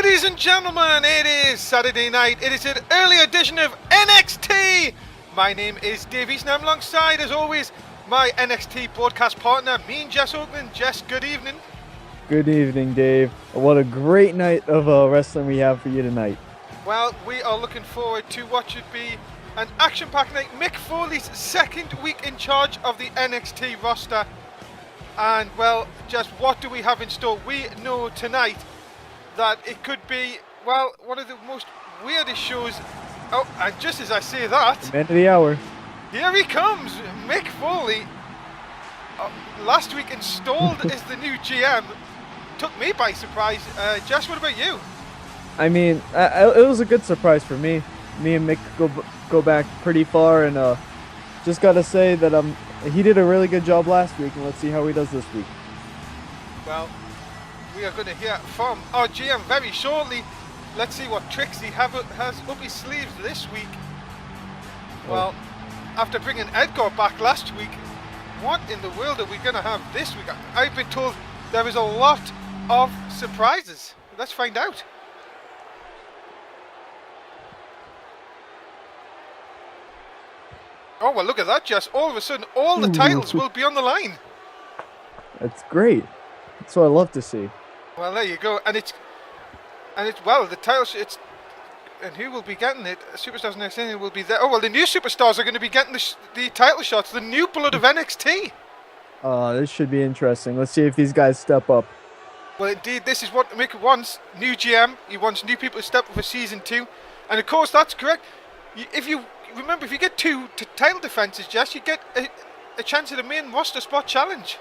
Ladies and gentlemen, it is Saturday night. It is an early edition of NXT. My name is Dave Easton. I'm alongside, as always, my NXT broadcast partner, me and Jess Okerlund. Jess, good evening. Good evening, Dave. What a great night of wrestling we have for you tonight. Well, we are looking forward to what should be an action-packed night. Mick Foley's second week in charge of the NXT roster. And, well, Jess, what do we have in store? We know tonight that it could be, well, one of the most weirdest shows. Oh, and just as I say that, Man of the hour. Here he comes, Mick Foley. Last week installed as the new GM. Took me by surprise. Jess, what about you? I mean, it was a good surprise for me. Me and Mick go back pretty far, and just gotta say that he did a really good job last week, and let's see how he does this week. Well, we are going to hear from our GM very shortly. Let's see what tricks he has up his sleeves this week. Well, after bringing Edgar back last week, what in the world are we going to have this week? I've been told there is a lot of surprises. Let's find out. Oh, well, look at that, Jess. All of a sudden, all the titles will be on the line. That's great. That's what I love to see. Well, there you go. And it's well, the titles, and who will be getting it? Superstars next thing will be there. Oh, well, the new superstars are going to be getting the title shots, the new blood of NXT. This should be interesting. Let's see if these guys step up. Well, indeed, this is what Mick wants. New GM. He wants new people to step up for season 2. And, of course, that's correct. If you get two title defenses, Jess, you get a chance at a main roster spot challenge.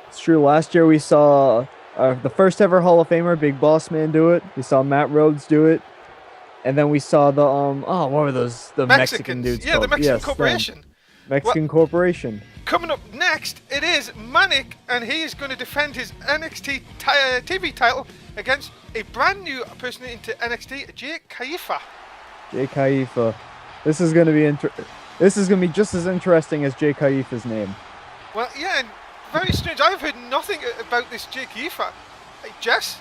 It's true. Last year we saw the first ever Hall of Famer, Big Boss Man, do it. We saw Matt Rhodes do it. And then we saw the, what were those? The Mexican dudes Yeah, called? the Mexican Corporation. Mexican Corporation. Coming up next, it is Manic, and he is going to defend his NXT TV title against a brand new person into NXT, Jay CAW. Jay CAW. This is going to be just as interesting as Jay CAW's name. Well, yeah, and very strange. I've heard nothing about this Jay CAW. Hey, Jess?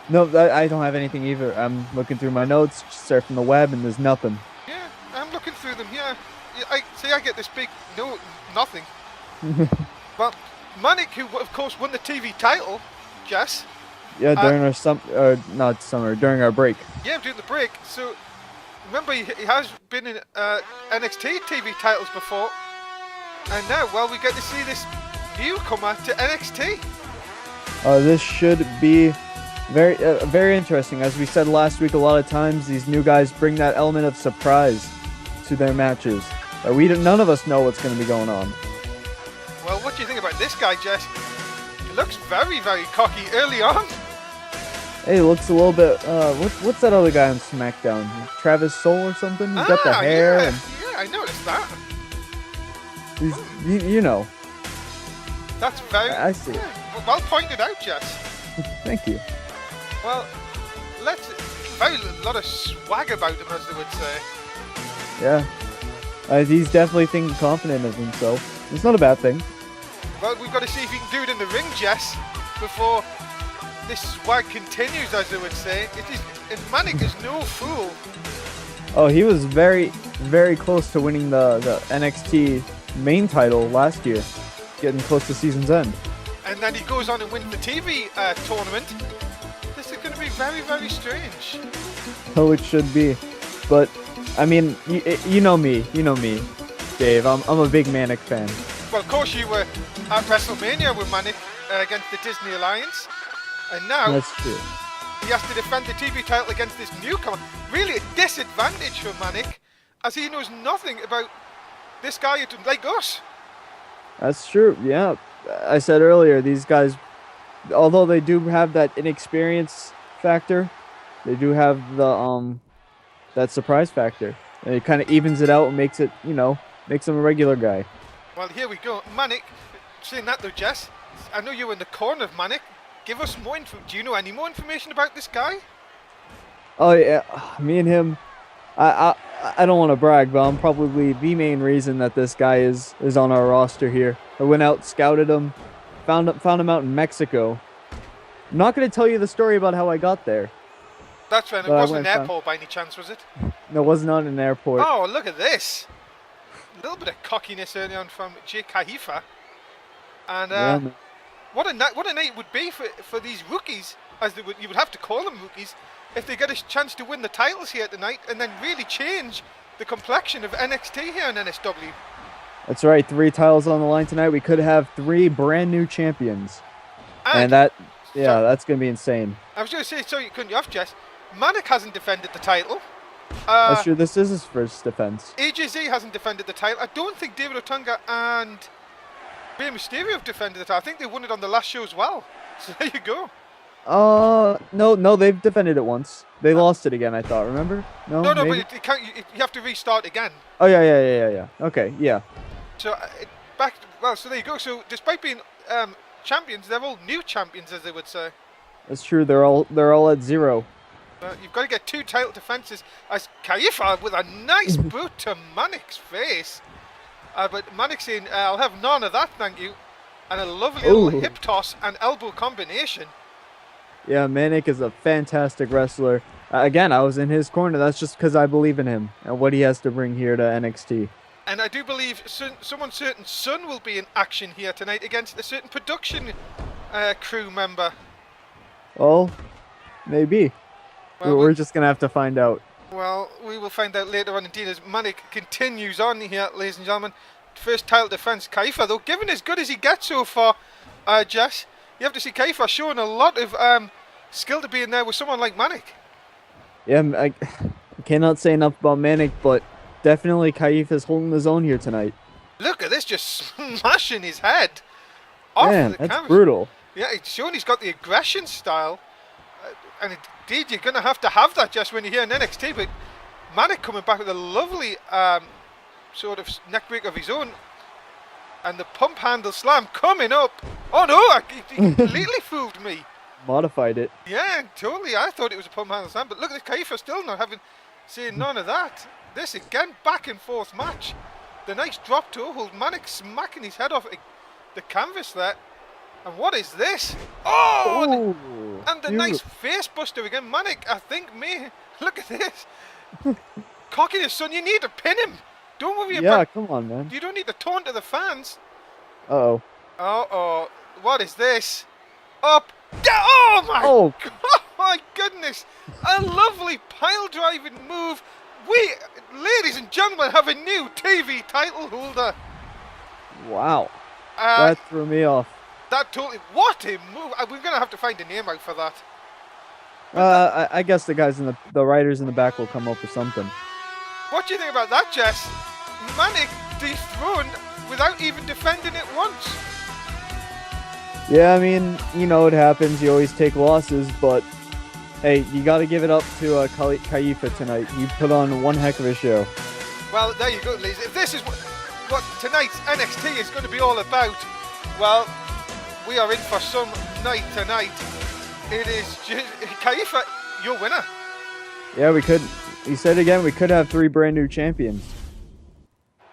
No, I don't have anything either. I'm looking through my notes, surfing the web, and there's nothing. Yeah, I'm looking through them. Yeah, I get this big nothing. Well, Manic, who of course won the TV title, Jess. Yeah, during during our break. Yeah, during the break. So remember, he has been in NXT TV titles before, and now, well, we get to see this newcomer to NXT. This should be very interesting. As we said last week, a lot of times these new guys bring that element of surprise to their matches. None of us know what's going to be going on. Well, what do you think about this guy, Jess? He looks very, very cocky early on. Hey, looks a little bit. What's that other guy on SmackDown? Travis Soul or something? He's got the hair. Yeah, yeah, I noticed that. You know. That's very. I see. Yeah, well pointed out, Jess. Thank you. Well, a lot of swag about him, as they would say. Yeah. He's definitely thinking confident of himself. It's not a bad thing. Well, we've got to see if he can do it in the ring, Jess, before this swag continues, as they would say. And Manic is no fool. Oh, he was very, very close to winning the NXT main title last year, getting close to season's end. And then he goes on and wins the TV tournament. This is going to be very, very strange. Oh, it should be. But, I mean, you know me, Dave. I'm a big Manic fan. Well, of course you were at WrestleMania with Manic against the Disney Alliance. And now that's true. He has to defend the TV title against this newcomer. Really a disadvantage for Manic, as he knows nothing about this guy like us. That's true, yeah. I said earlier, these guys, although they do have that inexperience factor, they do have the that surprise factor. And it kind of evens it out and makes it, makes him a regular guy. Well, here we go. Manic, saying that though, Jess, I know you're in the corner of Manic. Give us more info. Do you know any more information about this guy? Oh yeah, me and him. I don't want to brag, but I'm probably the main reason that this guy is on our roster here. I went out, scouted him, found him out in Mexico. I'm not going to tell you the story about how I got there, That's right. It But I wasn't went an fine. airport by any chance, was it? No, it wasn't on an airport. Oh, look at this. A little bit of cockiness early on from Jake Kaifa. And Yeah, man. what a night it would be for these rookies, as you would have to call them rookies, if they get a chance to win the titles here tonight and then really change the complexion of NXT here in NSW. That's right. 3 titles on the line tonight. We could have 3 brand new champions. And sorry, that's going to be insane. I was going to say, sorry, couldn't you off, Jess? Manik hasn't defended the title. That's true. This is his first defense. AJZ hasn't defended the title. I don't think David Otunga and Rey Mysterio have defended the title. I think they won it on the last show as well. So there you go. No, they've defended it once. They lost it again, I thought. Remember? No, maybe? But it can't, you have to restart again. Oh yeah. Okay, yeah. So so there you go. So despite being champions, they're all new champions, as they would say. That's true. They're all at 0. You've got to get 2 title defenses. As Kaifa with a nice boot to Manik's face. But Manik saying, I'll have none of that, thank you. And a lovely little hip toss and elbow combination. Yeah, Manik is a fantastic wrestler. Again, I was in his corner. That's just because I believe in him and what he has to bring here to NXT. And I do believe someone certain Son will be in action here tonight against a certain production crew member. Well, maybe. Well, we're just going to have to find out. Well, we will find out later on indeed as Manik continues on here, ladies and gentlemen. First title defense, Kaifa, though, given as good as he gets so far, Jess, you have to see Kaifa showing a lot of skill to be in there with someone like Manik. Yeah, I cannot say enough about Manik, but definitely Kaifa's holding his own here tonight. Look at this, just smashing his head off Man, the that's canvas. brutal. Yeah, it's showing he's got the aggression style. And indeed, you're going to have that, Jess, when you're here in NXT. But Manik coming back with a lovely sort of neck break of his own. And the pump handle slam coming up. Oh no, he completely fooled me. Modified it. Yeah, totally. I thought it was a pump handle slam. But look at Kaifa still not saying none of that. This again, back and forth match. The nice drop toe hold. Manik smacking his head off the canvas there. And what is this? Oh! And the nice face buster again. Manik, I think, look at this. Cockiness, son, you need to pin him. Don't worry about... Yeah, come on, man. You don't need to taunt to the fans. Uh-oh. Uh-oh. What is this? Up. Oh, my God. Oh, my goodness. A lovely pile-driving move. We, ladies and gentlemen, have a new TV title holder. Wow. That threw me off. That totally... What a move. We're going to have to find a name out for that. I guess the guys the writers in the back will come up with something. What do you think about that, Jess? Manik dethroned without even defending it once. Yeah, I mean, you know it happens. You always take losses, but hey, you got to give it up to Kaifa tonight. You put on one heck of a show. Well, there you go, ladies. If this is what tonight's NXT is going to be all about, well, we are in for some night tonight. It is Kaifa, your winner. Yeah, we could. He said again, we could have 3 brand new champions.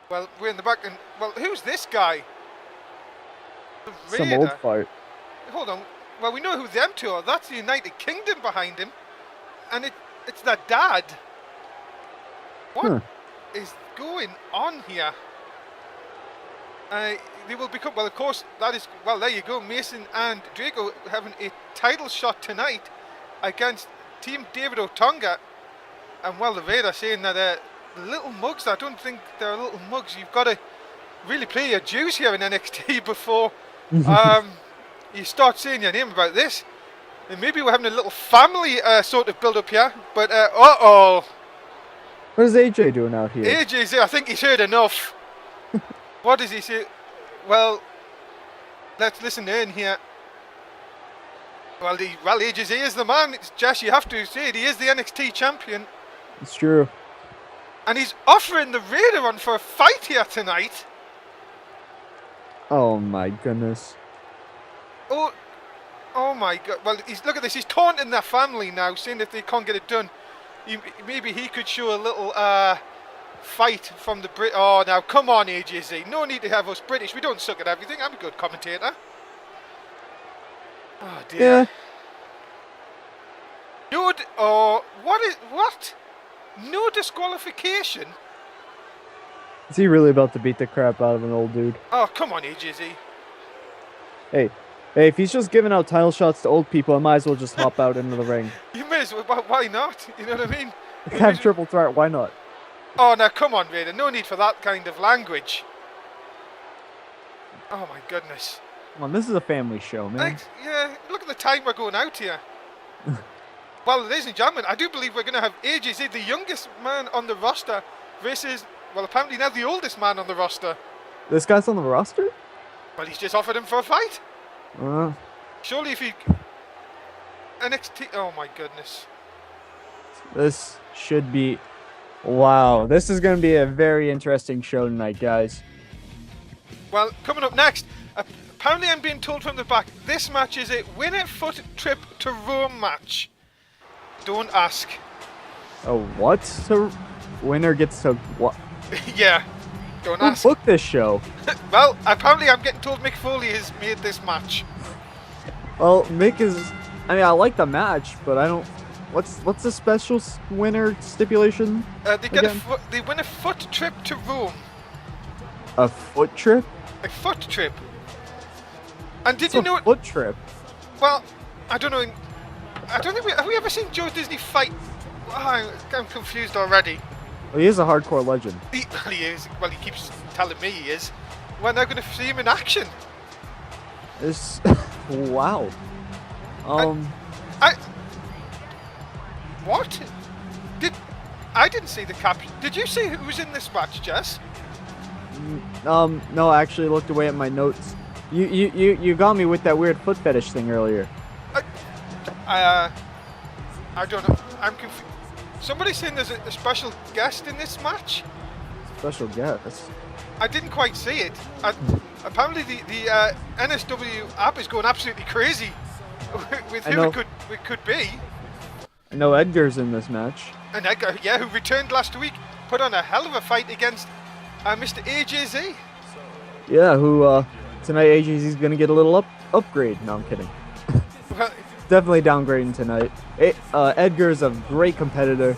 Well, we're in the back, and well, who's this guy? Some old fart. Hold on. Well, we know who them 2 are. That's the United Kingdom behind him, and it's their dad. What is going on here? They will become, well, of course, that is, well, there you go. Mason and Draco having a title shot tonight against Team David Otunga. And, well, the Vader saying that the little mugs, I don't think they're little mugs. You've got to really play your dues here in NXT before you start saying your name about this. And maybe we're having a little family sort of build-up here. But, uh-oh. What is AJ doing out here? AJ's, I think he's heard enough. What does he say? Well, let's listen in here. Well, AJ's is the man. Jess, you have to say it. He is the NXT champion. It's true. And he's offering the Raider on for a fight here tonight. Oh my goodness. Oh my God. Well, look at this. He's taunting their family now, saying if they can't get it done, maybe he could show a little fight from the Brit. Oh, now come on, AJZ. No need to have us British. We don't suck at everything. I'm a good commentator. Oh dear. No, oh, what? No disqualification? Is he really about to beat the crap out of an old dude? Oh, come on, AJZ. Hey, if he's just giving out title shots to old people, I might as well just hop out into the ring. You may as well, why not? You know what I mean? Have triple threat, why not? Oh, now come on, Raider. No need for that kind of language. Oh, my goodness. Come on, this is a family show, man. Yeah, look at the time we're going out here. Well, ladies and gentlemen, I do believe we're going to have AJZ, the youngest man on the roster, versus, well, apparently now the oldest man on the roster. This guy's on the roster? Well, he's just offered him for a fight. Uh, Surely if he... NXT... Oh, my goodness. This should be... Wow, this is going to be a very interesting show tonight, guys. Well, coming up next, apparently I'm being told from the back, this match is a winner foot trip to Rome match. Don't ask. Oh, what? So, winner gets to what? Yeah, don't ask. Who booked this show? Well, apparently I'm getting told Mick Foley has made this match. Well, Mick is... I mean, I like the match, but I don't... What's the special winner stipulation? They win a foot trip to Rome. A foot trip? A foot trip. And did It's you a know? foot trip. Well, I don't know. I don't think have we ever seen Joe Disney fight? Oh, I'm confused already. Well, he is a hardcore legend. He is. Well, he keeps telling me he is. We're now going to see him in action. This... wow. What? I didn't see the caption. Did you see who was in this match, Jess? No, I actually looked away at my notes. You got me with that weird foot fetish thing earlier. I don't know. I'm confused. Somebody's saying there's a special guest in this match. Special guest? I didn't quite see it. Apparently the NSW app is going absolutely crazy with who it could be. I know Edgar's in this match. And Edgar, yeah, who returned last week, put on a hell of a fight against Mr. AJZ. Yeah, who tonight AJZ's gonna get a little upgrade. No, I'm kidding. Well, definitely downgrading tonight. Edgar's a great competitor,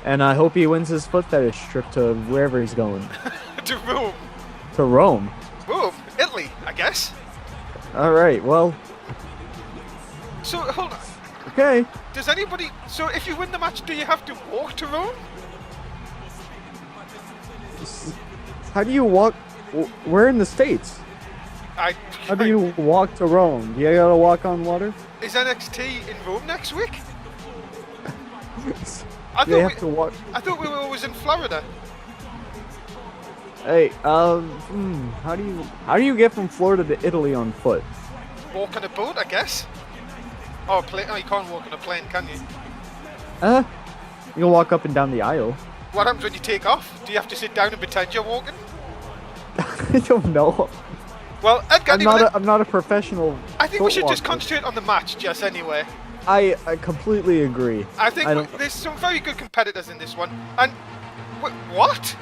and I hope he wins his foot fetish trip to wherever he's going. to Rome. To Rome. Rome, Italy, I guess. All right. Well. So hold on. Okay. Does anybody? So if you win the match, do you have to walk to Rome? How do you walk? We're in the States. How do you walk to Rome? Do you gotta walk on water? Is NXT in Rome next week? I thought we were always in Florida. Hey, how do you get from Florida to Italy on foot? Walk on a boat, I guess. Oh, plane. Oh, you can't walk on a plane, can you? You can walk up and down the aisle. What happens when you take off? Do you have to sit down and pretend you're walking? I don't know. Well, Edgar, I'm not a professional. I think we should just concentrate on the match, Jess. Anyway. I completely agree. I think there's some very good competitors in this one. And what?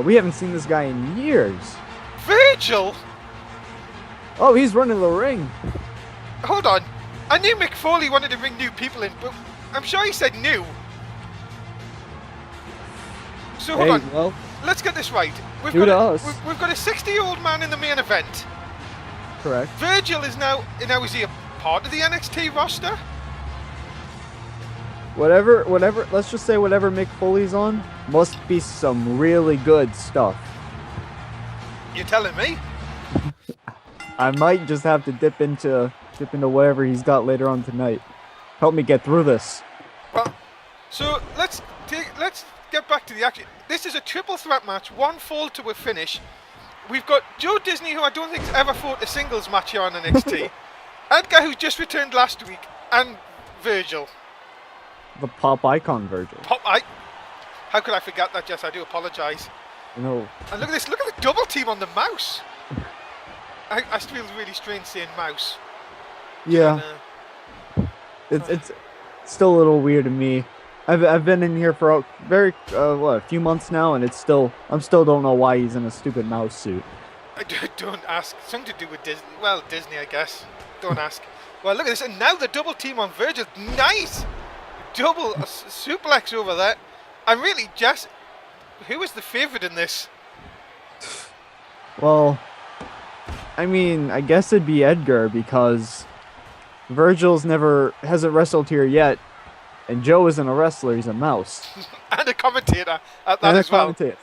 We haven't seen this guy in years. Virgil. Oh, he's running the ring. Hold on. I knew Mick Foley wanted to bring new people in, but I'm sure he said new. So hold on. Well, let's get this right. We've got a 60-year-old man in the main event. Correct. Virgil is now is he a part of the NXT roster? Whatever, let's just say whatever Mick Foley's on must be some really good stuff. You're telling me? I might just have to dip into whatever he's got later on tonight. Help me get through this. Well, so let's get back to the action. This is a triple threat match, one fall to a finish. We've got Joe Disney, who I don't think has ever fought a singles match here on NXT. Edgar, who just returned last week, and Virgil. The pop icon Virgil. How could I forget that, Jess? I do apologise. No. And look at this. Look at the double team on the mouse. I feel really strange saying mouse. Yeah. It's still a little weird to me. I've been in here for a few months now, and I'm still don't know why he's in a stupid mouse suit. Don't ask. Something to do with Disney. Well, Disney, I guess. Don't ask. Well, look at this, and now the double team on Virgil. Nice! Double suplex over there. And really, Jess, who is the favourite in this? Well, I mean, I guess it'd be Edgar because Virgil's hasn't wrestled here yet, and Joe isn't a wrestler; he's a mouse. And a commentator at that And a as well. commentator.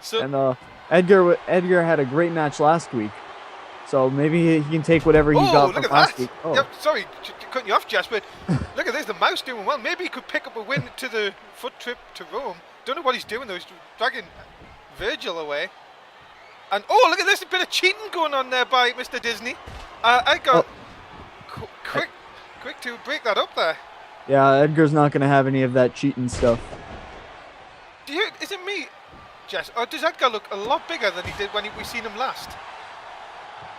So, And Edgar had a great match last week, so maybe he can take whatever he got look from at last that! week. Oh, Yep, sorry, cutting you off, Jess, but look at this, the mouse doing well. Maybe he could pick up a win to the foot trip to Rome. Don't know what he's doing though. He's dragging Virgil away. And oh, look at this! A bit of cheating going on there by Mr. Disney. I got quick to break that up there. yeah, Edgar's not gonna have any of that cheating stuff. Is it me, Jess, or does Edgar look a lot bigger than he did when we seen him last?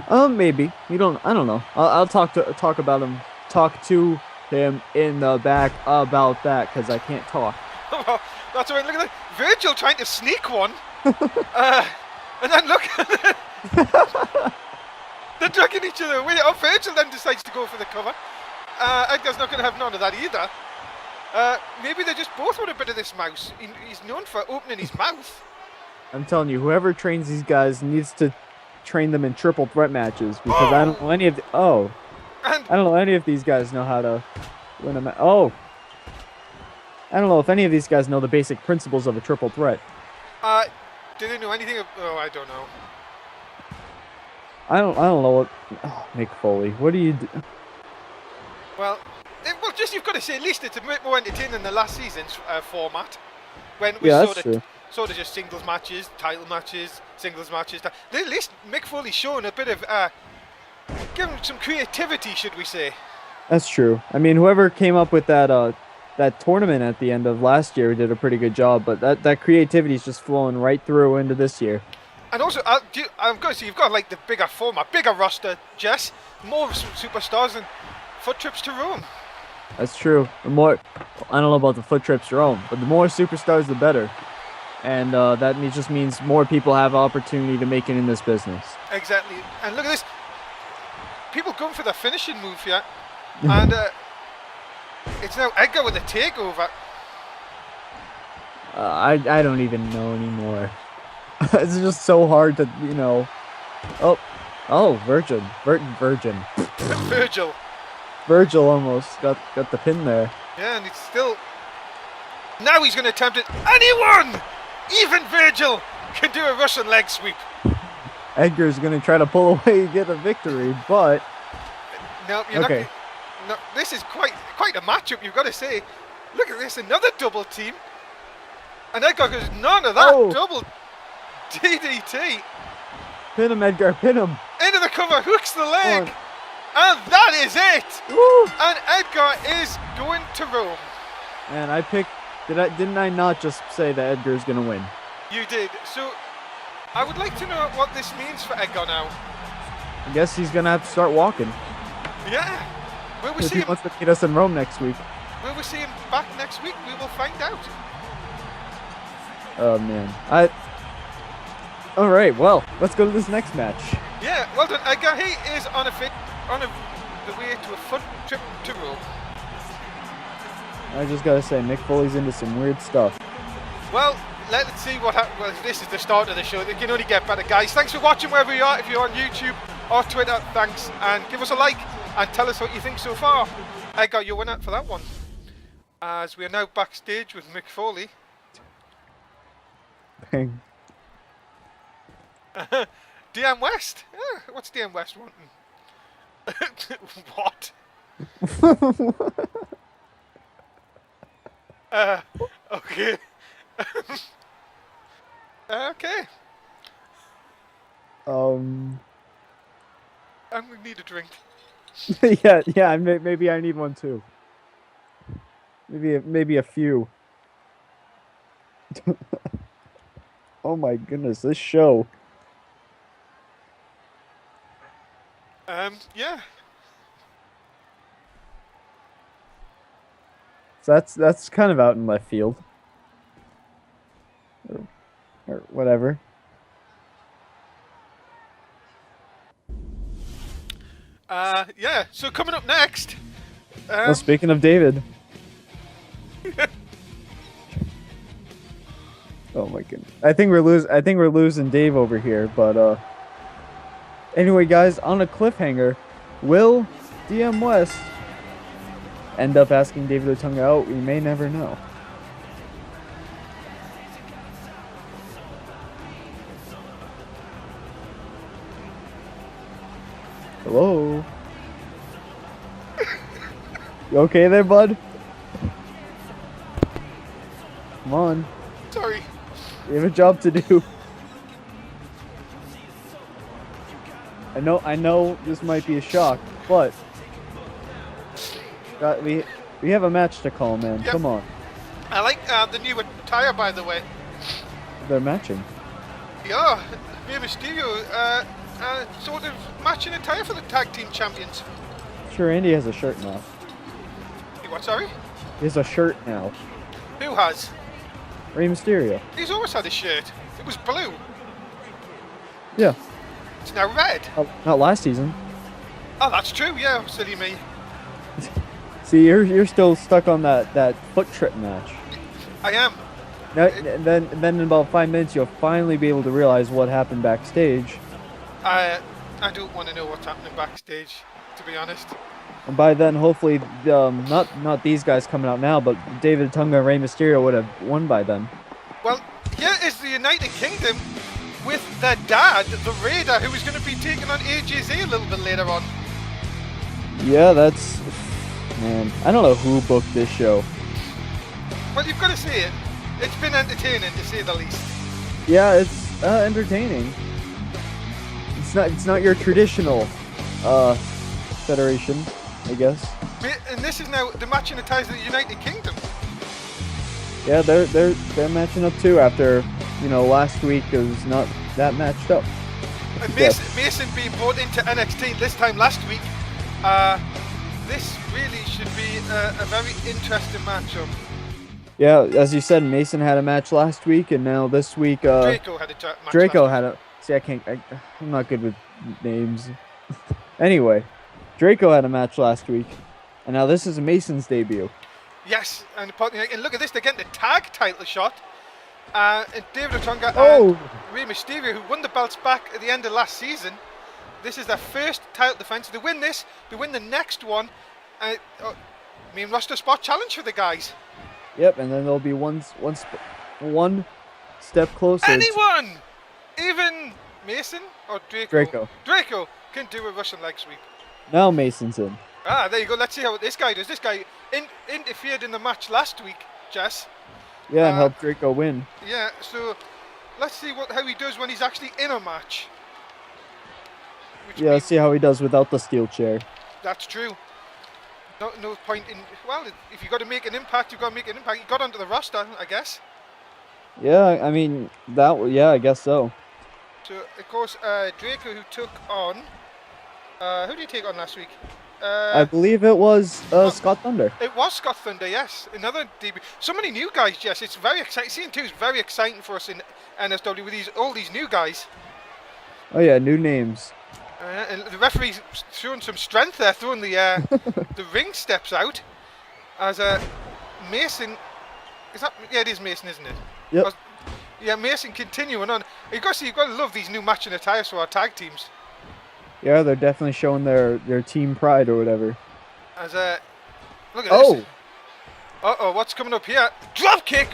Maybe. I don't know. I'll talk to him in the back about that because I can't talk. Well, that's right. Look at that. Virgil trying to sneak one. And then look, they're dragging each other away. Oh, Virgil then decides to go for the cover. Edgar's not going to have none of that either. Maybe they just both want a bit of this mouse. He's known for opening his mouth. I'm telling you, whoever trains these guys needs to train them in triple threat matches because I don't know any of I don't know any of these guys know how to win a match. Oh, I don't know if any of these guys know the basic principles of a triple threat. Do they know anything? Oh, I don't know. I don't know what. Oh, Mick Foley, what do you do? Well, just you've got to say at least it's a bit more entertaining than the last season's format, when it was sort of just singles matches, title matches, singles matches. At least Mick Foley's showing a bit of give him some creativity, should we say? That's true. I mean, whoever came up with that tournament at the end of last year did a pretty good job, but that creativity is just flowing right through into this year. And also, I'm going to say you've got like the bigger format, bigger roster, Jess, more superstars and foot trips to Rome. That's true. The more, I don't know about the foot trips to Rome, but the more superstars, the better. And that just means more people have opportunity to make it in this business. Exactly. And look at this. People going for the finishing move here. And it's now Edgar with a takeover. I don't even know anymore. It's just so hard to, you know. Oh, Virgin. Virgil almost got the pin there. Yeah, and it's still. Now he's going to attempt it. Anyone! Even Virgil can do a Russian leg sweep. Edgar's going to try to pull away and get a victory, but. No, you're not. No, this is quite a matchup, you've got to say. Look at this, another double team. And Edgar goes, none of that. Double DDT. Pin him, Edgar, pin him. Into the cover, hooks the leg. And that is it. Woo. And Edgar is going to Rome. And I picked, didn't I not just say that Edgar's going to win? You did. So, I would like to know what this means for Edgar now. I guess he's going to have to start walking. Yeah. Will we see he him? wants to meet us in Rome next week. Will we see him back next week? We will find out. Oh man. All right. Well, let's go to this next match. Yeah. Well done, Edgar. He is on the way to a foot trip to Rome. I just gotta say, Mick Foley's into some weird stuff. Well, let's see what happens. Well, this is the start of the show. It can only get better, guys. Thanks for watching wherever you are. If you're on YouTube or Twitter, thanks, and give us a like. And tell us what you think so far. I got your winner for that one. As we are now backstage with Mick Foley. Bang. DM West? What's DM West wanting? What? Okay. Okay. I'm gonna need a drink. yeah. Maybe I need one too. Maybe a few. Oh my goodness, this show. Yeah. So that's kind of out in left field. Or whatever. Yeah, so coming up next. Well, speaking of David. Oh my goodness. I think we're losing Dave over here, but anyway, guys, on a cliffhanger, will DM West end up asking David Otunga out? We may never know. Hello? You okay there, bud? Come on. Sorry. We have a job to do. I know this might be a shock, but we have a match to call, man. Yep. Come on. I like the new attire, by the way. They're matching. Yeah, Rey Mysterio, sort of matching attire for the tag team champions. Sure, Andy has a shirt now. What, sorry? He has a shirt now. Who has? Rey Mysterio. He's always had a shirt. It was blue. Yeah. It's now red. Not last season. Oh, that's true, yeah, silly me. See, you're still stuck on that foot trip match. I am. Now, then in about 5 minutes, you'll finally be able to realize what happened backstage. I don't want to know what's happening backstage, to be honest. And by then, hopefully, not these guys coming out now, but David Otunga and Rey Mysterio would have won by then. Well, here is the United Kingdom with their dad, the Raider, who is going to be taking on AJZ a little bit later on. Yeah, that's... Man, I don't know who booked this show. Well, you've got to say it. It's been entertaining, to say the least. Yeah, it's entertaining. It's not your traditional federation, I guess. And this is now the match in the ties of the United Kingdom. Yeah, they're matching up too after, last week it was not that matched up. And Mason being brought into NXT this time last week. This really should be a very interesting matchup. Yeah, as you said, Mason had a match last week, and now this week, Draco had a match. Draco had a. See, I'm not good with names. Anyway, Draco had a match last week, and now this is Mason's debut. Yes, and look at this, they're getting the tag title shot. And David Otunga and Rey Mysterio, who won the belts back at the end of last season. This is their first title defense. They win this, they win the next one. Main roster spot challenge for the guys. Yep, and then there'll be one step closer. Anyone, even Mason or Draco. Draco can do a Russian leg sweep. Now Mason's in. There you go. Let's see how this guy does. This guy interfered in the match last week, Jess. Yeah, and helped Draco win. Yeah, so let's see how he does when he's actually in a match. Yeah, let's see how he does without the steel chair. That's true. No point in... Well, if you've got to make an impact, you've got to make an impact. He got onto the roster, I guess. Yeah, I mean, I guess so. So, of course, Draco, who took on... who did he take on last week? I believe it was Scott Thunder. It was Scott Thunder, yes. Another debut. So many new guys, Jess. It's very exciting. Season 2 is very exciting for us in NSW with all these new guys. Oh yeah, new names. And the referee's showing some strength there, throwing the the ring steps out. As Mason, it is Mason, isn't it? Yep. Yeah, Mason continuing on. You've got to love these new matching attires for our tag teams. Yeah, they're definitely showing their team pride or whatever. As look at this. What's coming up here? Drop kick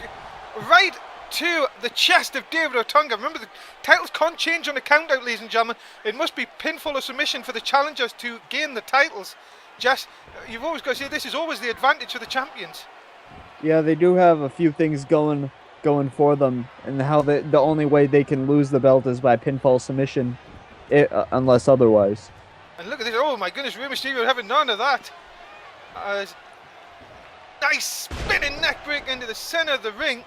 right to the chest of David Otunga. Remember, the titles can't change on the count out, ladies and gentlemen. It must be pinfall or submission for the challengers to gain the titles. Jess, you've always got to say this is always the advantage for the champions. Yeah, they do have a few things going for them, and how the only way they can lose the belt is by pinfall submission, unless otherwise. And look at this! Oh my goodness, Rey Mysterio having none of that. Nice spinning neck break into the center of the ring.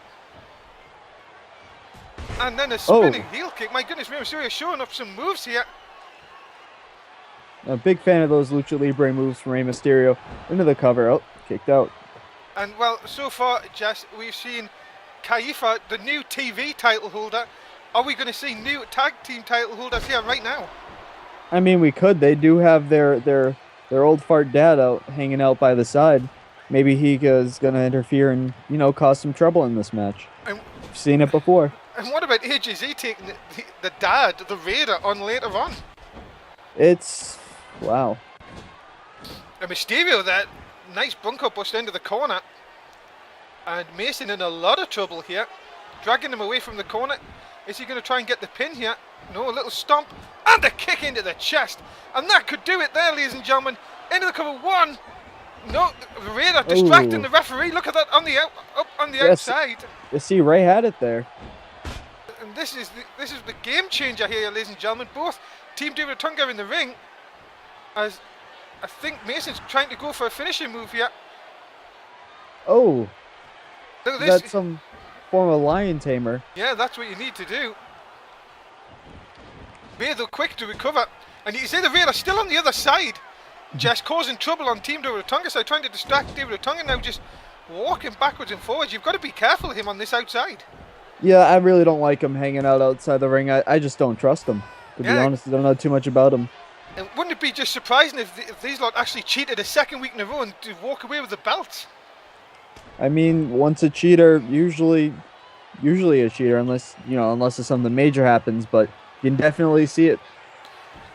And then a spinning heel kick. My goodness, Rey Mysterio showing up some moves here. A big fan of those Lucha Libre moves from Rey Mysterio. Into the cover. Oh, kicked out. And well, so far, Jess, we've seen Kaifa, the new TV title holder. Are we going to see new tag team title holders here right now? I mean, we could. They do have their old fart dad out hanging out by the side. Maybe he is gonna interfere and cause some trouble in this match. And, I've seen it before. and what about AJZ taking the dad, the Raider, on later on? It's wow. And Mysterio, that nice bunker bust into the corner. And Mason in a lot of trouble here. Dragging him away from the corner. Is he going to try and get the pin here? No, a little stomp. And a kick into the chest. And that could do it there, ladies and gentlemen. Into the cover 1. No, the Raider distracting the referee. Look at that on the up on the outside. You see, Ray had it there. And this is the game changer here, ladies and gentlemen. Both Team David Otunga in the ring. As I think Mason's trying to go for a finishing move here. Oh, Look at this. that's some form of lion tamer. Yeah, that's what you need to do. Raider quick to recover. And you see the Raider still on the other side. Jess causing trouble on Team David Otunga side, trying to distract David Otunga, now just walking backwards and forwards. You've got to be careful of him on this outside. Yeah, I really don't like him hanging out outside the ring. I just don't trust him. To be honest, I don't know too much about him. And wouldn't it be just surprising if these lot actually cheated a second week in a row and to walk away with the belts? I mean, once a cheater, usually a cheater, unless unless something major happens. But you can definitely see it.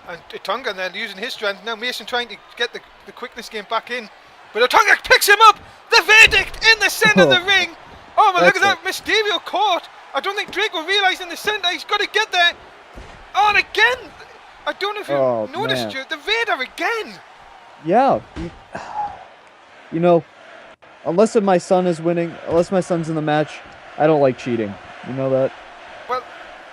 And Otunga then using his strength. Now Mason trying to get the quickness game back in. But Otunga picks him up! The verdict in the center of the ring! Oh, but look at that! Mysterio caught! I don't think Drake will realise in the center. He's got to get there! Oh, and again! I don't know if you noticed, Stuart. The Vader again! Yeah. Unless my son is winning, unless my son's in the match, I don't like cheating. You know that? Well,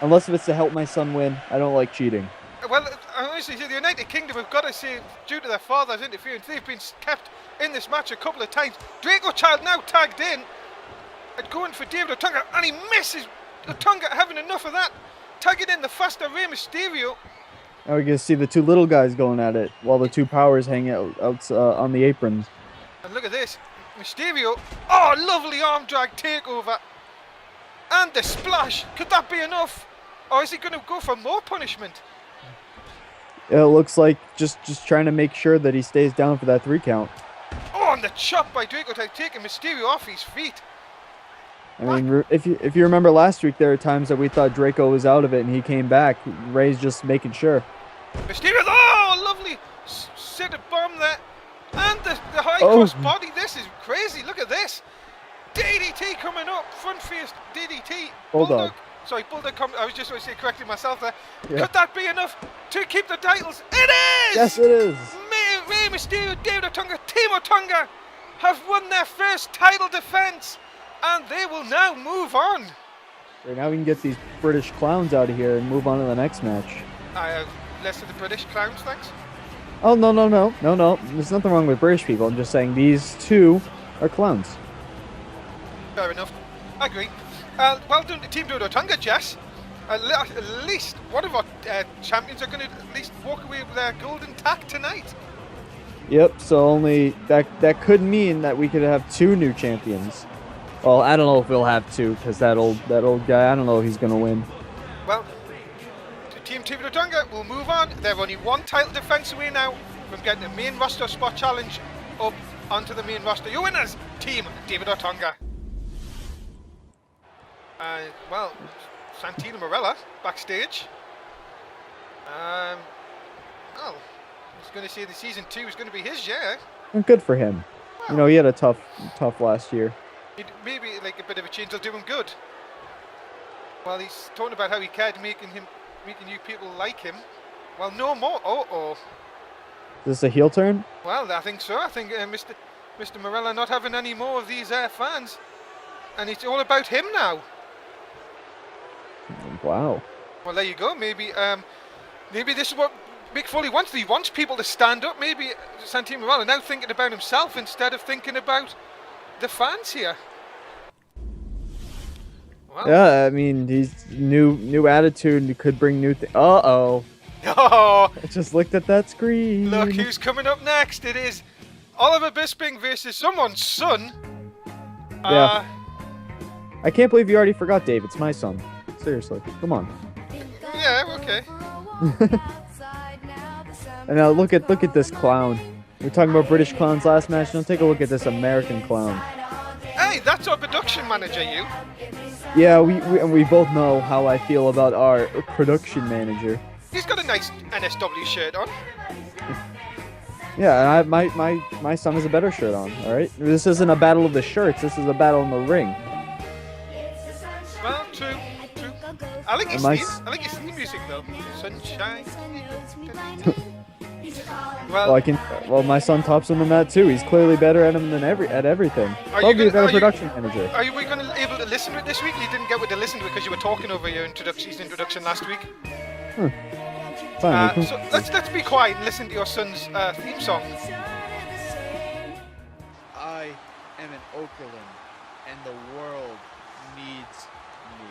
unless if it's to help my son win, I don't like cheating. Well, honestly, the United Kingdom have got to say, due to their father's interference, they've been kept in this match a couple of times. Draco Child now tagged in and going for David Otunga, and he misses. Otunga having enough of that. Tagging in the faster Rey Mysterio. Now we're going to see the two little guys going at it while the two powers hang out on the aprons. And look at this. Mysterio. Oh, lovely arm drag takeover. And the splash. Could that be enough? Or is he going to go for more punishment? It looks like just trying to make sure that he stays down for that 3 count. Oh, and the chop by Draco taking Mysterio off his feet. I mean, if you remember last week, there were times that we thought Draco was out of it and he came back. Ray's just making sure. Mysterio's, oh, lovely sit a bomb there. And the high cross body. This is crazy. Look at this. DDT coming up. Front face DDT. Bulldog. Sorry, Bulldog. I was just going to say, correcting myself there. Yeah. Could that be enough to keep the titles? It is! Yes, it is. Rey Mysterio, David Otunga, Team Otunga have won their first title defense. And they will now move on. Right, now we can get these British clowns out of here and move on to the next match. I have less of the British clowns, thanks. Oh, no. There's nothing wrong with British people. I'm just saying these two are clowns. Fair enough. I agree. Well done to Team Otunga, Jess. At least one of our champions are going to at least walk away with their golden tack tonight. Yep, so only that could mean that we could have 2 new champions. Well, I don't know if we'll have 2 because that old guy, I don't know if he's going to win. Well, Team Otunga will move on. They're only 1 title defense away now from getting the main roster spot challenge up onto the main roster. Your winners, Team David Otunga. Well, Santino Marella backstage. Well, I was going to say the season 2 is going to be his year. And good for him. Well, he had a tough last year. Maybe like a bit of a change will do him good. Well, he's talking about how he cared making you people like him. Well, no more. Is this a heel turn? Well, I think so. I think Mr. Morella not having any more of these fans, and it's all about him now. Wow. Well, there you go. Maybe this is what Mick Foley wants. He wants people to stand up. Maybe Santino Morella now thinking about himself instead of thinking about the fans here. Well, yeah, I mean, he's new attitude and could bring new things. Oh! I just looked at that screen. Look who's coming up next. It is Oliver Bisping versus someone's son. Yeah. I can't believe you already forgot, Dave. It's my son. Seriously, come on. Yeah, okay. And now look at this clown. We were talking about British clowns last match. Now take a look at this American clown. Hey, that's our production manager, you. Yeah, we both know how I feel about our production manager. He's got a nice NSW shirt on. Yeah, and my son has a better shirt on. All right, this isn't a battle of the shirts. This is a battle in the ring. Well, true. I like his theme music though. Sunshine. Well, my son tops him in that too. He's clearly better at him than everything. I'll be a better production manager. Are you going to be able to listen to it this week? You didn't get to listen to it because you were talking over your introduction last week. Fine. So let's be quiet and listen to your son's theme song. I am an Okerlund, and the world needs me.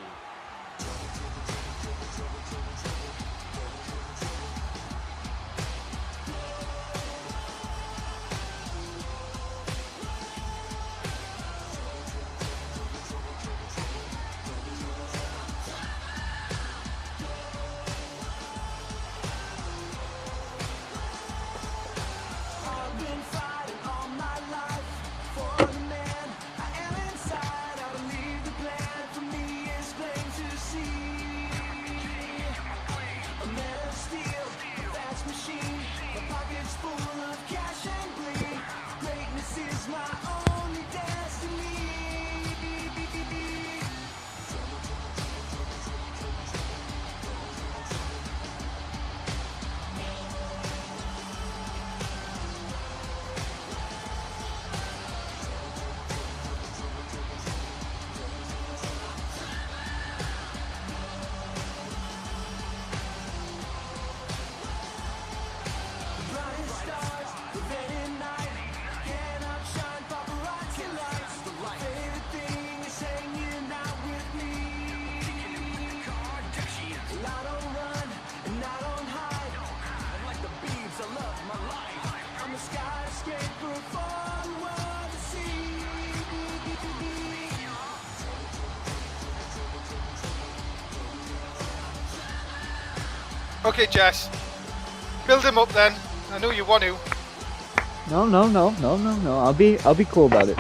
Okay, Jess. Build him up then. I know you want to. No. I'll be cool about it.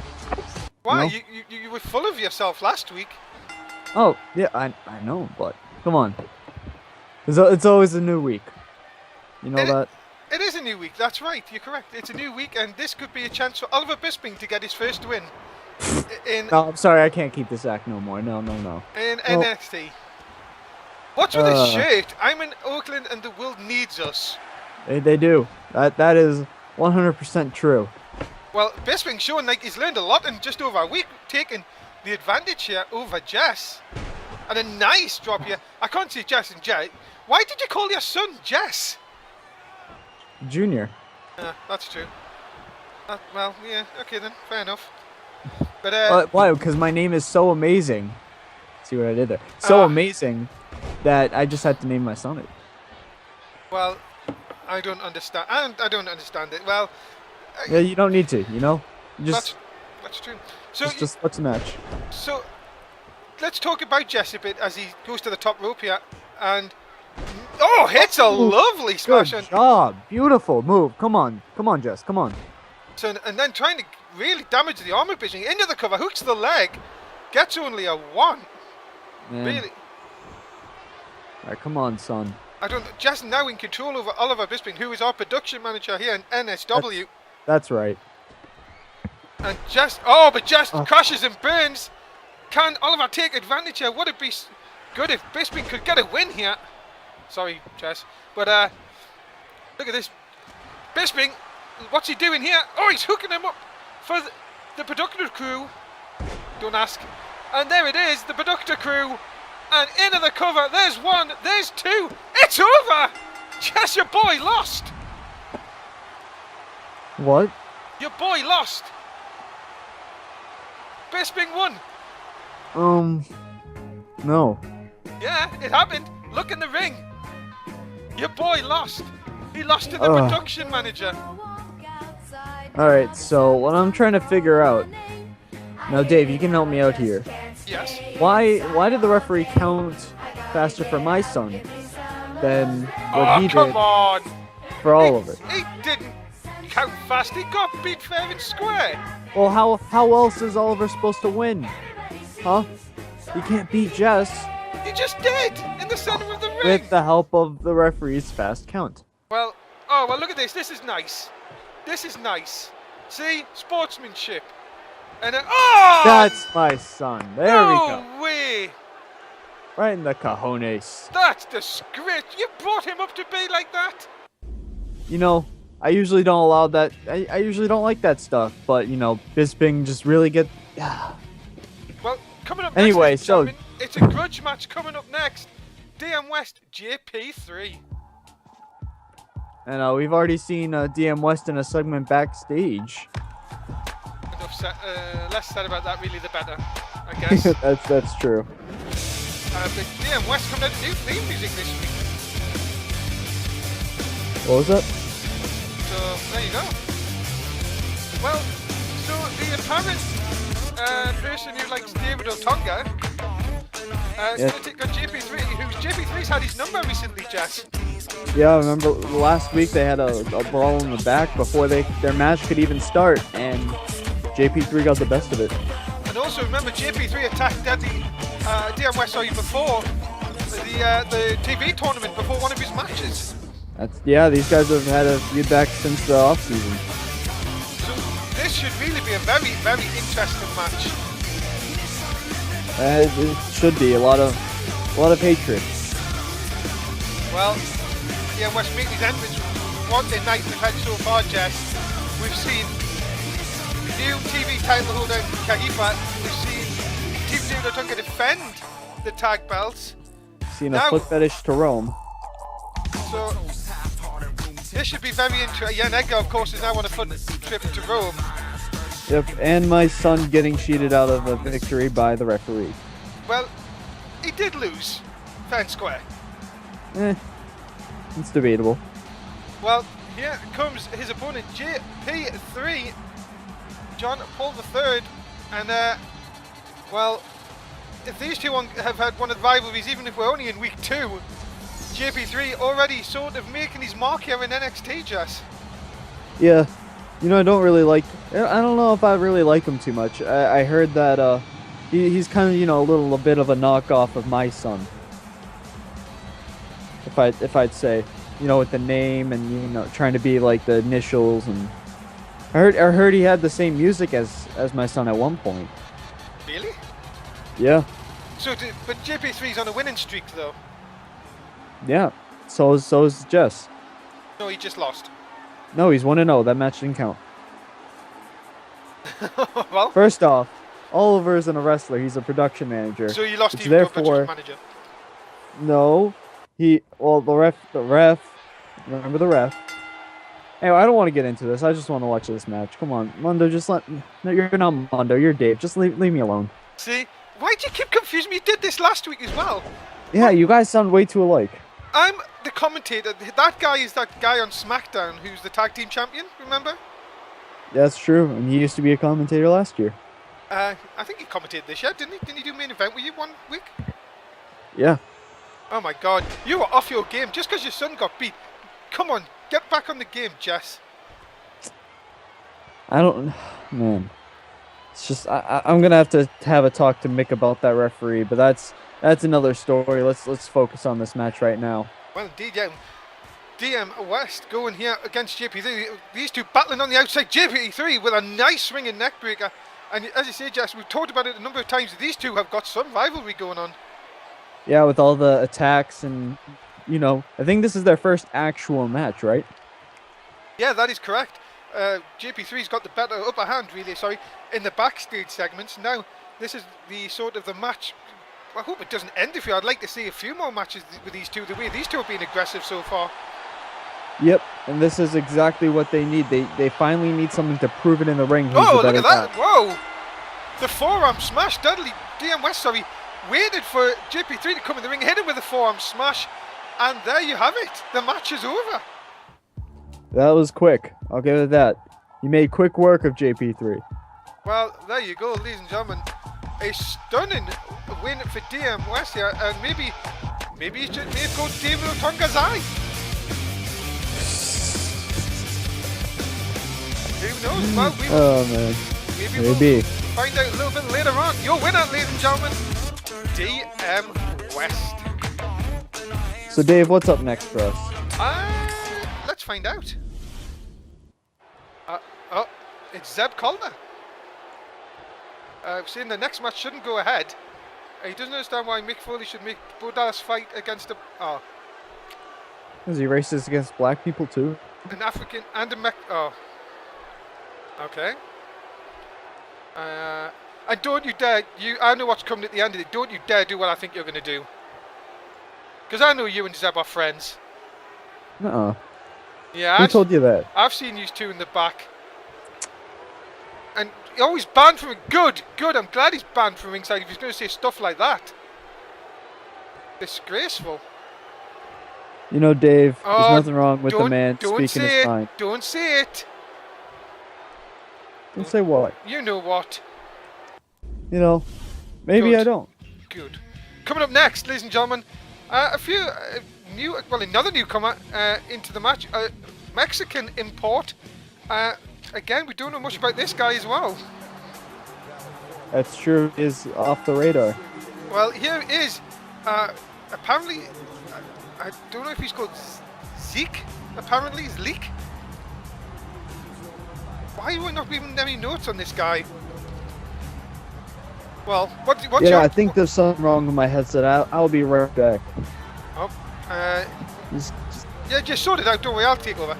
Why? You know? You were full of yourself last week. Oh yeah, I know, but come on. It's always a new week. You know that. It is a new week. That's right. You're correct. It's a new week, and this could be a chance for Oliver Bisping to get his first win. No, I'm sorry, I can't keep this act no more. No. In NXT. What's with his shirt? I'm in Okerlund and the world needs us. They do. That is 100% true. Well, Bisping showing like he's learned a lot in just over a week, taking the advantage here over Jess. And a nice drop here. I can't see Jess and Jess. Why did you call your son Jess? Junior. Yeah, that's true. Well, yeah, okay then, fair enough. But why? Because my name is so amazing. See what I did there? So amazing that I just had to name my son it. Well, I don't understand. I don't understand it. Well, yeah, you don't need to. You know, that's true. So just let's match. So let's talk about Jess a bit as he goes to the top rope here and hits a lovely smash. Good job, beautiful move. Come on, Jess, come on. So and then trying to really damage the armor Bisping into the cover, hooks the leg, gets only a 1. Man. Really. All right, come on, son. Jess now in control over Oliver Bisping, who is our production manager here in NSW. That's right. And Jess, but Jess crashes and burns. Can Oliver take advantage here? Would it be good if Bisping could get a win here? Sorry, Jess. But look at this. Bisping, what's he doing here? Oh, he's hooking him up for the production crew. Don't ask. And there it is, the production crew. And into the cover. There's 1, there's 2. It's over! Jess, your boy lost. What? Your boy lost. Bisping won. No. Yeah, it happened. Look in the ring. Your boy lost. He lost to the production manager. Alright, so what I'm trying to figure out. Now, Dave, you can help me out here. Yes. Why did the referee count faster for my son than what he did? Come on. for Oliver. He didn't count fast. He got beat fair and square. Well, how else is Oliver supposed to win? Huh? He can't beat Jess He just did in the center of the ring. with the help of the referee's fast count. Well, look at this. This is nice. This is nice. See? Sportsmanship. And then, That's my son. There we go. no way. Right in the cojones. That's disgrace. You brought him up to be like that? You know, I usually don't allow that. I usually don't like that stuff, but you know, Bisping just really get. Well, coming up Anyway, next, so- gentlemen, it's a grudge match coming up next. DM West JP3. And we've already seen DM West in a segment backstage. Less said about that, really, the better, I guess. that's true. But DM West coming out with new theme music this week. What was that? So, there you go. Well, so the apparent person who likes David Otunga is going to take on JP3, who's JP3's had his number recently, Jess. Yeah, I remember last week they had a brawl in the back before their match could even start, and JP3 got the best of it. And also remember, JP3 attacked DM West before the TV tournament, before one of his matches. These guys have had a feud back since the offseason. So this should really be a very, very interesting match. It should be a lot of hatred. Well, DM West making his entrance. One day night we've had so far, Jess. We've seen new TV title holder Kahifa. We've seen Team David Otunga defend the tag belts. Seen a foot fetish to Rome. So this should be very interesting. Yeah, Edgar, of course, is now on a foot trip to Rome. Yep, and my son getting cheated out of a victory by the referee. Well, he did lose, fair and square. It's debatable. Well, here comes his opponent, JP3, John Paul III, and well, if these two have had one of the rivalries, even if we're only in week 2, JP3 already sort of making his mark here in NXT, Jess. Yeah, you know, I don't know if I really like him too much. I heard that he's kind of, you know, a bit of a knockoff of my son. If I'd say, you know, with the name and, you know, trying to be like the initials, and I heard he had the same music as my son at one point. Really? Yeah. But JP3's on a winning streak, though. Yeah. So is Jess. No, he just lost. No, he's 1-0. That match didn't count. Well, First off, Oliver isn't a wrestler. He's a production manager. so you lost Which even though therefore- manager. No, the ref. Remember the ref. Anyway, I don't want to get into this. I just want to watch this match. Come on, Mondo, no, you're not Mondo, you're Dave. Just leave me alone. See, why'd you keep confusing me? You did this last week as well. Yeah, you guys sound way too alike. I'm the commentator. That guy is that guy on SmackDown who's the tag team champion, remember? That's true, and he used to be a commentator last year. I think he commentated this year, didn't he? Didn't he do main event with you one week? Yeah. Oh my god, you were off your game just because your son got beat. Come on, get back on the game, Jess. Man. It's just, I'm going to have a talk to Mick about that referee, but that's another story. Let's focus on this match right now. Well, indeed, yeah. DM West going here against JP3. These two battling on the outside. JP3 with a nice swinging neck breaker. And as you say, Jess, we've talked about it a number of times. These two have got some rivalry going on. Yeah, with all the attacks and, you know, I think this is their first actual match, right? Yeah, that is correct. JP3's got the upper hand, really, in the backstage segments. Now, this is the sort of the match. I hope it doesn't end I'd like to see a few more matches with these two. The way these two have been aggressive so far. Yep, and this is exactly what they need. They finally need something to prove it in the ring. Oh, look at that! Whoa! The forearm smash. DM West, waited for JP3 to come in the ring, hit him with a forearm smash, and there you have it. The match is over. That was quick. I'll give it that. You made quick work of JP3. Well, there you go, ladies and gentlemen. A stunning win for DM West here, and maybe he may have got David Otunga's eye. Who knows? Well, we will, Oh man, maybe we'll maybe. find out a little bit later on. Your winner, ladies and gentlemen, DM West. So Dave, what's up next for us? Let's find out. Oh, it's Zeb Calder. Saying the next match shouldn't go ahead. He doesn't understand why Mick Foley should make Bo Dallas fight against Is he racist against black people too? an African and a okay. And don't you dare, I know what's coming at the end of it, don't you dare do what I think you're going to do. Because I know you and Zeb are friends. Nuh-uh. Yeah, Who told you that? I've seen you two in the back. And he always banned from it. Good. I'm glad he's banned from ringside if he's going to say stuff like that. Disgraceful. You know, Dave, Oh, there's nothing wrong with the man speaking his mind. Don't say it. Don't say what? You know what. You know, maybe Good. I don't. Good. Coming up next, ladies and gentlemen, another newcomer into the match, Mexican import. Again, we don't know much about this guy as well. That's true. Is off the radar. Well, here is apparently. I don't know if he's called Zeke. Apparently, he's Leek. Why are we not giving any notes on this guy? Well, what's Yeah, your... I think there's something wrong with my headset. I'll be right back. Oh, Just yeah, just sort it out. Don't worry, I'll take over.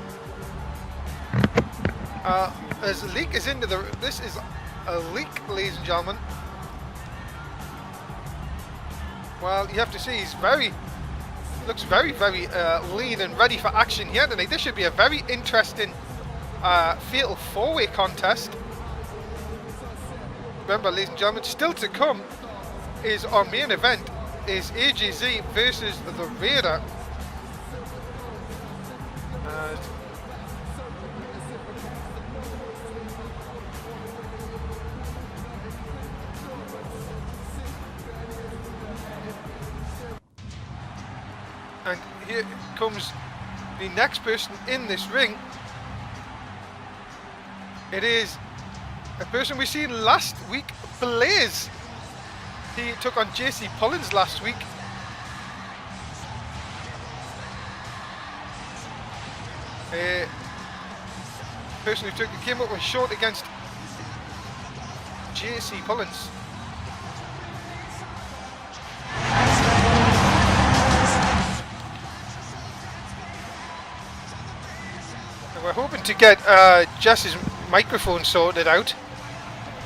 As Leek is into the... This is a leak, ladies and gentlemen. Well, you have to see he's looks very, very lean and ready for action here tonight. This should be a very interesting fatal four-way contest. Remember, ladies and gentlemen, still to come is our main event, is AJZ versus the Raider. And here comes the next person in this ring. It is a person we seen last week, Blaze. He took on JC Pullins last week. A person who came up with short against JC Pullins. And we're hoping to get Jess's microphone sorted out.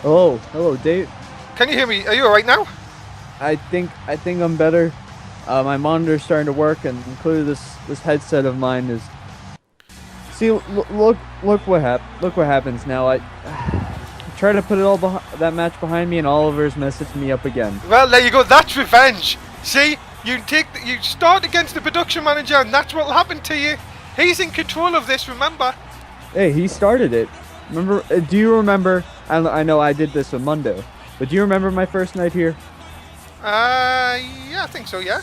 hello, Dave. Can you hear me? Are you alright now? I think I'm better. My monitor's starting to work, and clearly this headset of mine is. See, look what happens now. I try to put it all that match behind me, and Oliver's messaged me up again. Well, there you go. That's revenge. See, you start against the production manager, and that's what'll happen to you. He's in control of this. Remember? Hey, he started it. Remember? Do you remember? I know I did this with Mundo, but do you remember my first night here? Yeah, I think so. Yeah.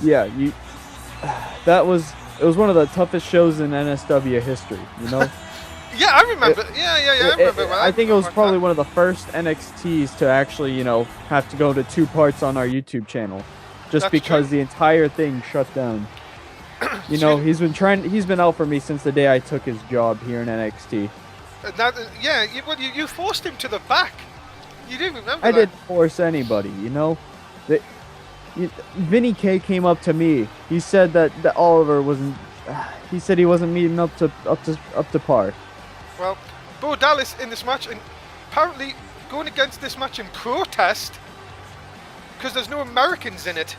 Yeah, it was one of the toughest shows in NSW history. You know. Yeah, I remember. I remember. I think it was probably one of the first NXTs to actually, have to go to 2 parts on our YouTube channel, just That's because true. the entire thing shut down. He's been out for me since the day I took his job here in NXT. You forced him to the back. You do remember I that. didn't force anybody, Vinny K came up to me. He said that Oliver wasn't. He said he wasn't meeting up to par. Well, Bo Dallas in this match, and apparently going against this match in protest because there's no Americans in it.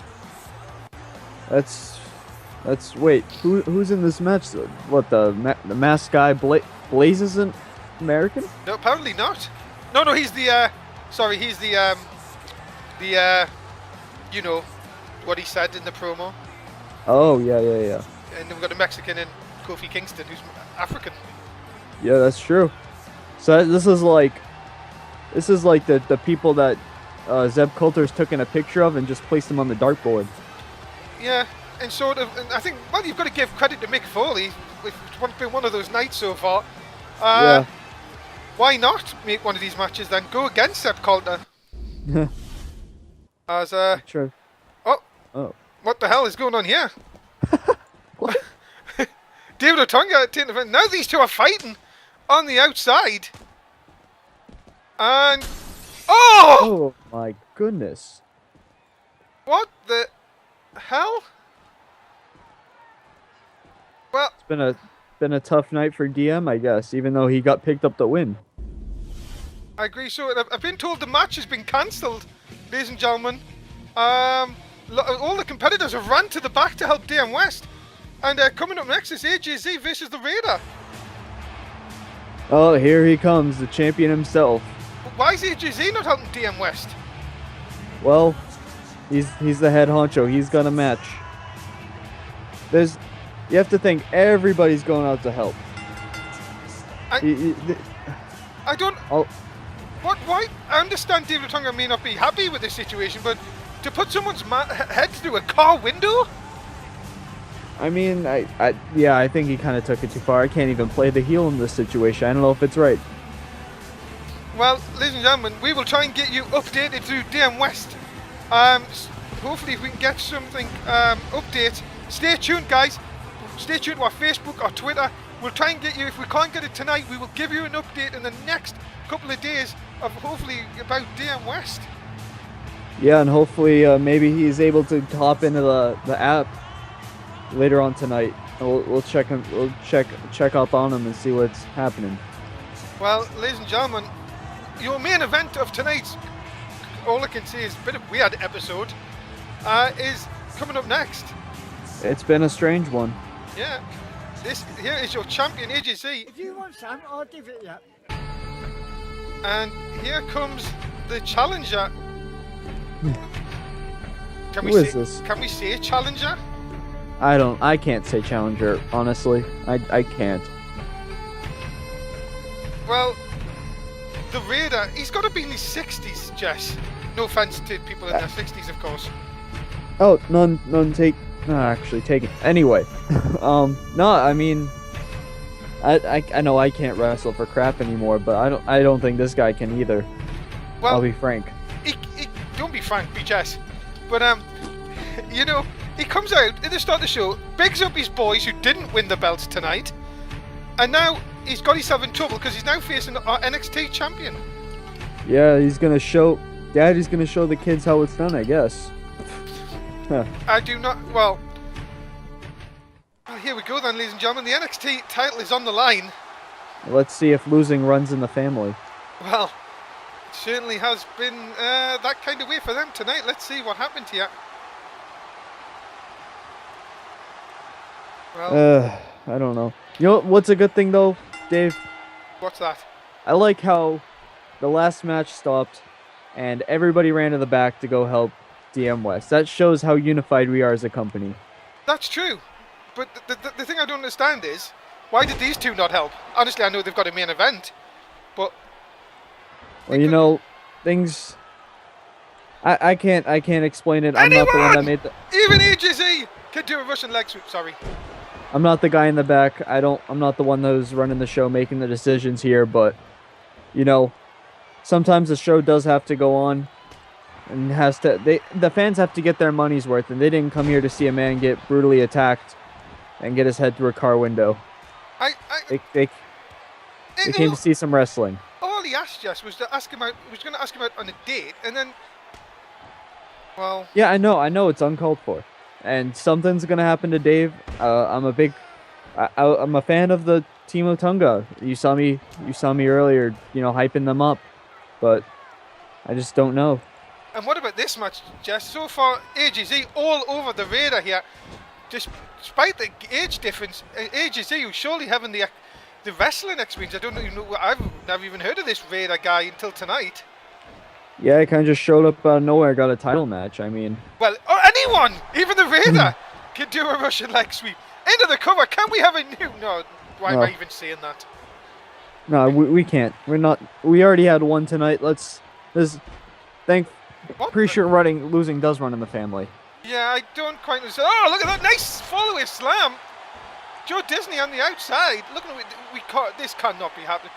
Wait, who's in this match? What, the masked guy Blaze isn't American? No, apparently not. No, he's the you know what he said in the promo. Oh, yeah. And then we've got a Mexican in Kofi Kingston who's African. Yeah, that's true. So this is like the people that Zeb Coulter's taken a picture of and just placed them on the dartboard. Yeah, and sort of, and I think, well, you've got to give credit to Mick Foley. It's been one of those nights so far. Yeah. Why not make one of these matches then? Go against Sepp Coulter. As Sure. oh, Oh. what the hell is going on here? What? David Otunga taking the front. Now these two are fighting on the outside. And oh! Oh my goodness. What the hell? Well, It's been a tough night for DM, I guess, even though he got picked up the win. I agree. So I've been told the match has been cancelled, ladies and gentlemen. All the competitors have run to the back to help DM West. And coming up next is AJZ versus the Raider. Oh, here he comes, the champion himself. Why is AJZ not helping DM West? Well, he's the head honcho. He's gonna match. You have to think everybody's going out to help. I don't. What? Why? I understand David Otunga may not be happy with this situation, but to put someone's head through a car window? I mean, I think he kind of took it too far. I can't even play the heel in this situation. I don't know if it's right. Well, ladies and gentlemen, we will try and get you updated through DM West. Hopefully, if we can get something update. Stay tuned, guys. Stay tuned to our Facebook or Twitter. We'll try and get you. If we can't get it tonight, we will give you an update in the next couple of days of hopefully about DM West. Yeah, and hopefully maybe he's able to hop into the app later on tonight. We'll check him. We'll check up on him and see what's happening. Well, ladies and gentlemen, your main event of tonight's, all I can say is a bit of weird episode, is coming up next. It's been a strange one. Yeah. This here is your champion AJC. If you want some, I'll give it you. And here comes the challenger. Can Who is this? Can we say challenger? I can't say challenger, honestly. I can't. Well, the Raider, he's got to be in his 60s, Jess. No offense to people in their 60s, of course. Oh, actually taken. Anyway, no, I mean, I know I can't wrestle for crap anymore, but I don't think this guy can either. Well, I'll be frank. Don't be frank, be Jess. But you know, he comes out at the start of the show, bigs up his boys who didn't win the belts tonight, and now he's got himself in trouble because he's now facing our NXT champion. Yeah, Daddy's gonna show the kids how it's done, I guess. Huh. I do not. Well, here we go then, ladies and gentlemen. The NXT title is on the line. Let's see if losing runs in the family. Well, it certainly has been that kind of way for them tonight. Let's see what happened here. Well, I don't know. You know what's a good thing though, Dave? what's that? I like how the last match stopped and everybody ran to the back to go help DM West. That shows how unified we are as a company. That's true. But the thing I don't understand is, why did these two not help? Honestly, I know they've got a main event, but... Well, you know, things... I can't explain it. I'm not the one that made the... Even AJZ can do a Russian leg sweep, sorry. I'm not the guy in the back. I'm not the one who's running the show, making the decisions here, but, you know, sometimes the show does have to go on. And the fans have to get their money's worth, and they didn't come here to see a man get brutally attacked and get his head through a car window. They came to see some wrestling. All he asked Jess was to ask him out. Was going to ask him out on a date, and then, well. Yeah, I know it's uncalled for, and something's gonna happen to Dave. I'm a fan of the Team Otunga. You saw me earlier, you know, hyping them up, but I just don't know. And what about this match, Jess? So far, AJZ all over the Raider here. Despite the age difference, AJZ, who's surely having the wrestling experience. I don't even know. I've never even heard of this Raider guy until tonight. Yeah, he kind of just showed up out of nowhere, got a title match. I mean, well, or anyone, even the Raider, can do a Russian leg sweep into the cover. Can we have a new? No, why am I even saying that? No, we can't. We're not. We already had one tonight. Pretty sure losing does run in the family. Yeah, I don't quite understand. Oh, look at that nice follow-away slam. Joe Disney on the outside. Look at we caught. This cannot be happening.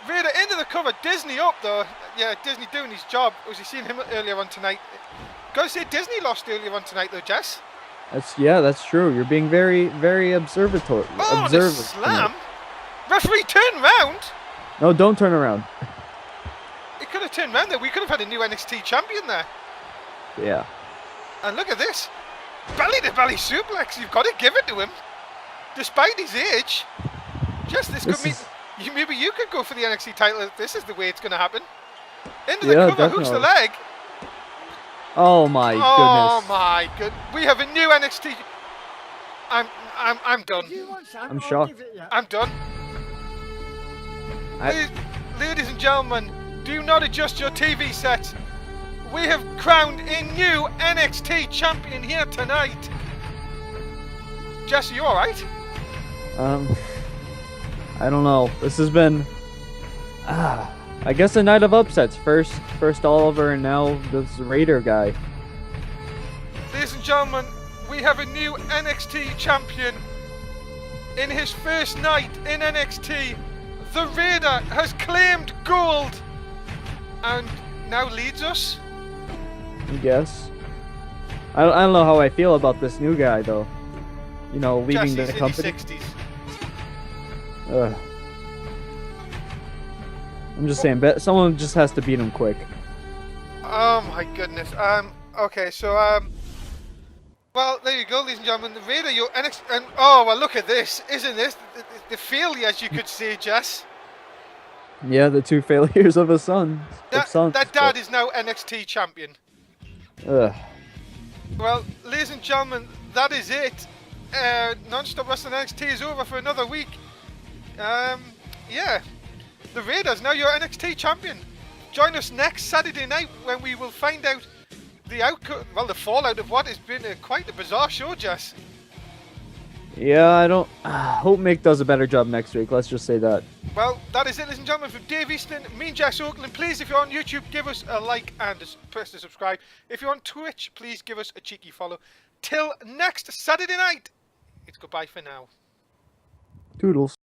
Vader into the cover. Disney up though. Yeah, Disney doing his job. Was you seen him earlier on tonight? Gotta say Disney lost earlier on tonight though, Jess. That's true. You're being very, very observatory. Oh, the slam! Referee turn round. No, don't turn around. It could have turned round there. We could have had a new NXT champion there. Yeah. And look at this. Belly to belly suplex. You've got to give it to him. Despite his age. Just this could mean maybe you could go for the NXT title if this is the way it's going to happen. Into the cover, hooks the leg. Oh my goodness. Oh my good. We have a new NXT. I'm done. I'm shocked. I'm done. Ladies and gentlemen, do not adjust your TV sets. We have crowned a new NXT champion here tonight. Jess, are you alright? I don't know. This has been I guess a night of upsets. First Oliver and now this Raider guy. Ladies and gentlemen, we have a new NXT champion. In his first night in NXT, the Raider has claimed gold and now leads us. I guess. I don't know how I feel about this new guy though. You know, leaving the company. In his 60s. Ugh. I'm just saying, someone just has to beat him quick. Oh my goodness. Okay, so well, there you go, ladies and gentlemen. The Raider, your NXT, and oh well, look at this. Isn't this the failures you could say, Jess? Yeah, the two failures of a son. That dad is now NXT champion. Ugh. Well, ladies and gentlemen, that is it. Non-stop wrestling NXT is over for another week. Yeah. The Raiders, now your NXT champion. Join us next Saturday night when we will find out the outcome, well, the fallout of what has been quite a bizarre show, Jess. Yeah, I don't. Hope Mick does a better job next week. Let's just say that. Well, that is it, ladies and gentlemen, from Dave Easton, me and Jess Okerlund. Please, if you're on YouTube, give us a like and press to subscribe. If you're on Twitch, please give us a cheeky follow. Till next Saturday night, it's goodbye for now. Toodles.